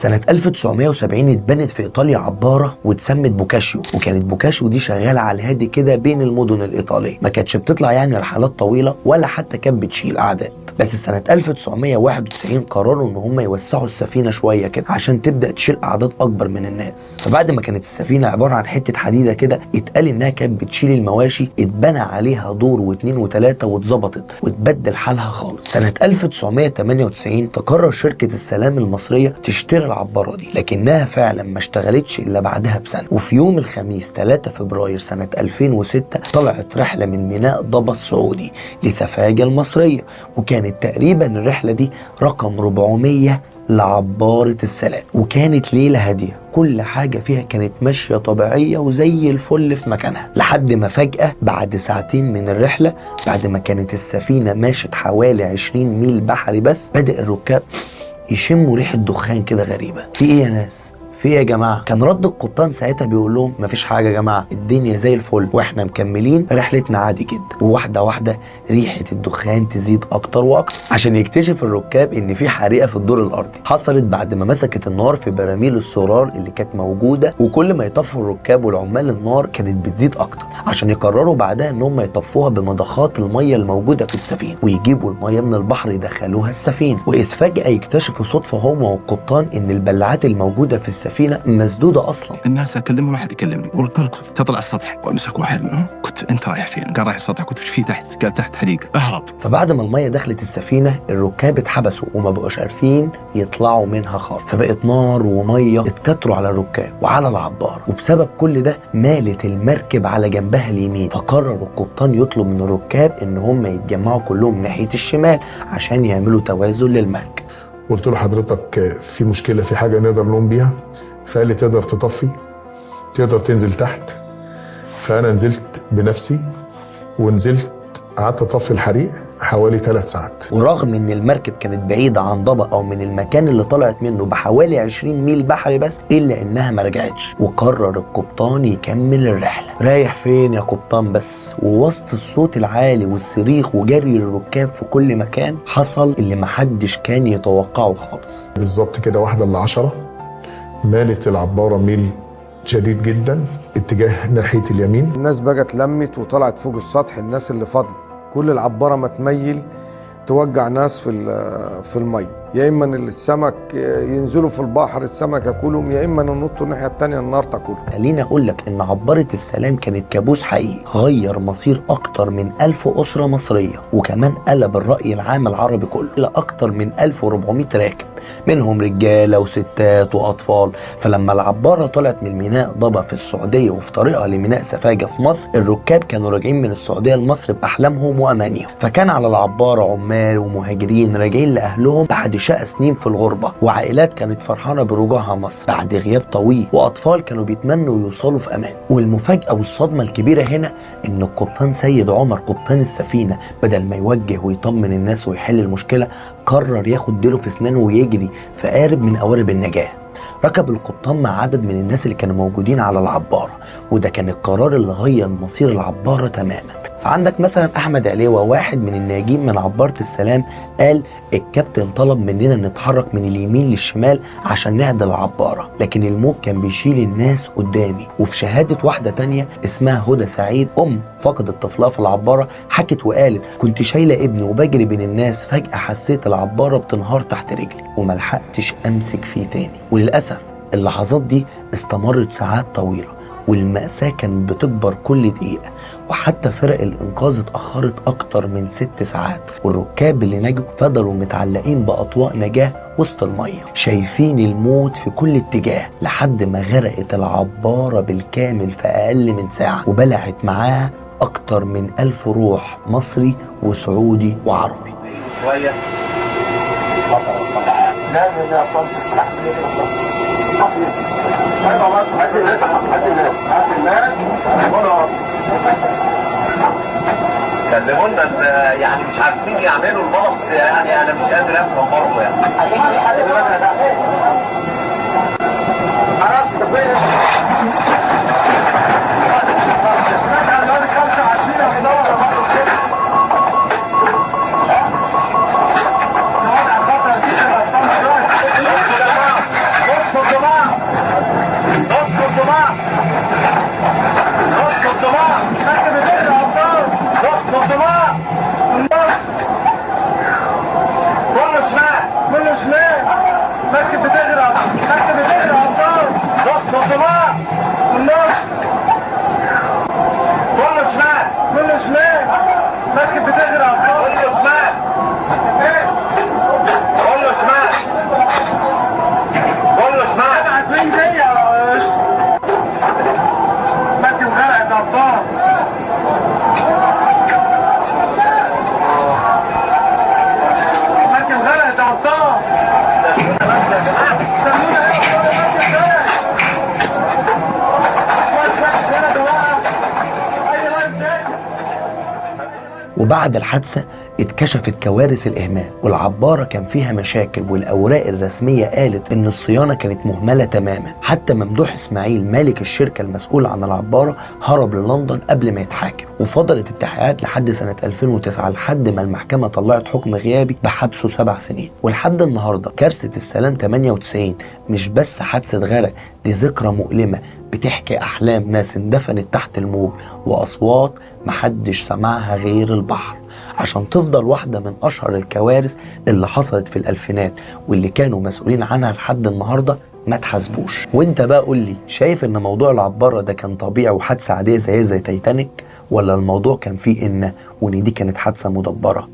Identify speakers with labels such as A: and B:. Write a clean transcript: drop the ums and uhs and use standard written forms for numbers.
A: سنة 1970 اتبنت في إيطاليا عبارة واتسمت بوكاشيو، وكانت بوكاشيو دي شغالة على الهادي كده بين المدن الإيطالية، ما كانتش بتطلع يعني رحلات طويلة ولا حتى كانت بتشيل أعداد. بس سنة 1991 قرروا إن هم يوسعوا السفينة شوية كده عشان تبدأ تشيل أعداد أكبر من الناس. فبعد ما كانت السفينة عبارة عن حتة حديدة كده اتقال إنها كانت بتشيل المواشي، اتبنى عليها دور واثنين وثلاثة واتظبطت واتبدل حالها خالص. سنة 1998 تقرر شركة السلام المصرية تشتري العبارة دي، لكنها فعلا ما اشتغلتش إلا بعدها بسنة. وفي يوم الخميس 3 فبراير سنة 2006 طلعت رحلة من ميناء ضبا السعودي لسفاجة المصرية، وكانت تقريبا الرحلة دي رقم 400 لعبارة السلام. وكانت ليلة هادية، كل حاجة فيها كانت ماشية طبيعية وزي الفل في مكانها، لحد ما فجأة بعد ساعتين من الرحلة، بعد ما كانت السفينة ماشت حوالي 20 ميل بحري بس، بدأ الركاب يشموا ريحة دخان كده غريبة. في ايه يا ناس؟ في ايه يا جماعه؟ كان رد القبطان ساعتها بيقول لهم مفيش حاجه يا جماعه، الدنيا زي الفل واحنا مكملين رحلتنا عادي جدا. وواحده واحده ريحه الدخان تزيد اكتر واكتر، عشان يكتشف الركاب ان في حريقه في الدور الارضي حصلت بعد ما مسكت النار في براميل السولار اللي كانت موجوده. وكل ما يطفوا الركاب والعمال النار كانت بتزيد اكتر، عشان يقرروا بعدها ان هم يطفوها بمضخات الميه الموجوده في السفينه ويجيبوا الميه من البحر يدخلوها السفينه. واذ فجاه يكتشفوا صدفه هم والقبطان ان البلاعات الموجوده في السفينه مسدوده اصلا.
B: الناس اكلمهم ما حد يكلمني، والكل تطلع السطح وامسك واحد منهم، كنت انت رايح فين؟ قال رايح السطح، كنت وش في تحت؟ قال تحت حريقه، اهرب.
A: فبعد ما الميه دخلت السفينه الركاب اتحبسوا وما بقوش عارفين يطلعوا منها خالص، فبقت نار وميه اتكتروا على الركاب وعلى العبار. وبسبب كل ده مالت المركب على جنبها اليمين، فقرر القبطان يطلب من الركاب ان هم يتجمعوا كلهم ناحيه الشمال عشان يعملوا توازن للمركب.
C: قلت له حضرتك في مشكله، في حاجه نقدر نقوم بيها؟ فقال لي تقدر تطفي، تقدر تنزل تحت. فانا نزلت بنفسي ونزلت قعدت اطفي الحريق حوالي 3 ساعات.
A: ورغم ان المركب كانت بعيده عن ضبا او من المكان اللي طلعت منه بحوالي 20 ميل بحري بس، الا انها ما رجعتش. وقرر القبطان يكمل الرحله. رايح فين يا قبطان بس؟ ووسط الصوت العالي والصريخ وجري الركاب في كل مكان حصل اللي محدش كان يتوقعه خالص.
C: بالظبط كده 1:10 مالت العباره ميل شديد جدا اتجاه ناحيه اليمين.
D: الناس بقت لمت وطلعت فوق السطح، الناس اللي فضل كل العباره ما تميل توجع ناس في المي، يا اما ان السمك ينزلوا في البحر السمك ياكلهم، يا اما ان ننطوا الناحيه الثانيه النار تاكلهم.
A: خليني اقول لك ان عباره السلام كانت كابوس حقيقي، غير مصير اكتر من 1000 اسره مصريه، وكمان قلب الراي العام العربي كله لاكتر من 1400 راكب، منهم رجاله وستات واطفال. فلما العباره طلعت من ميناء ضبا في السعوديه وفي طريقها لميناء سفاجه في مصر، الركاب كانوا راجعين من السعوديه لمصر باحلامهم وامانيهم. فكان على العباره عمال ومهاجرين راجعين لاهلهم بعد شقى سنين في الغربه، وعائلات كانت فرحانه برجوعها مصر بعد غياب طويل، واطفال كانوا بيتمنوا يوصلوا في امان. والمفاجاه والصدمه الكبيره هنا ان القبطان سيد عمر قبطان السفينه بدل ما يوجه ويطمن الناس ويحل المشكله، قرر ياخد ديله في اسنانه ويجري في قارب من قوارب النجاه. ركب القبطان مع عدد من الناس اللي كانوا موجودين على العباره، وده كان القرار اللي غير مصير العباره تماما. فعندك مثلا احمد عليوه واحد من الناجين من عباره السلام، قال الكابتن طلب مننا نتحرك من اليمين للشمال عشان نعدل العباره، لكن الموج كان بيشيل الناس قدامي. وفي شهاده واحده تانية اسمها هدى سعيد، فقدت طفلها في العباره، حكت وقالت كنت شايله ابني وبجري بين الناس، فجاه حسيت العباره بتنهار تحت رجلي وملحقتش امسك فيه تاني. وللاسف اللحظات دي استمرت ساعات طويله، والمأساة كانت بتكبر كل دقيقة، وحتى فرق الإنقاذ اتأخرت أكتر من 6 ساعات، والركاب اللي نجوا فضلوا متعلقين بأطواق نجاة وسط المية شايفين الموت في كل اتجاه، لحد ما غرقت العبارة بالكامل في أقل من ساعة، وبلعت معاها أكتر من 1000 روح مصري وسعودي وعربي. شوية
E: كلموا لنا يعني مش عارفين يعملوا البلط، يعني انا مش قادر افهم برضه يعني مركب بتغرق، مركب بتغرق يا ابطال. نص جماعه النص كله شمال، كله شمال. مركب بتغرق يا ابطال. كله شمال، كله شمال، كله شمال. ابعد مين دي يا مركب غرقت يا ابطال. مركب غرقت يا ابطال.
A: وبعد الحادثة اتكشفت كوارث الإهمال، والعبارة كان فيها مشاكل، والأوراق الرسمية قالت إن الصيانة كانت مهملة تماما. حتى ممدوح إسماعيل مالك الشركة المسؤول عن العبارة هرب للندن قبل ما يتحاكم، وفضلت التحقيقات لحد سنة 2009 لحد ما المحكمة طلعت حكم غيابي بحبسه 7 سنين. ولحد النهاردة كارثة السلام 98 مش بس حادثة غرق، دي ذكرى مؤلمة بتحكي أحلام ناس اندفنت تحت الموج وأصوات محدش سمعها غير البحر، عشان تفضل واحدة من أشهر الكوارث اللي حصلت في الألفينات، واللي كانوا مسؤولين عنها لحد النهاردة ما تحاسبوش. وانت بقى قول لي، شايف ان موضوع العبارة ده كان طبيعي وحادثة عادية زي تايتانيك، ولا الموضوع كان فيه وان دي كانت حادثة مدبرة؟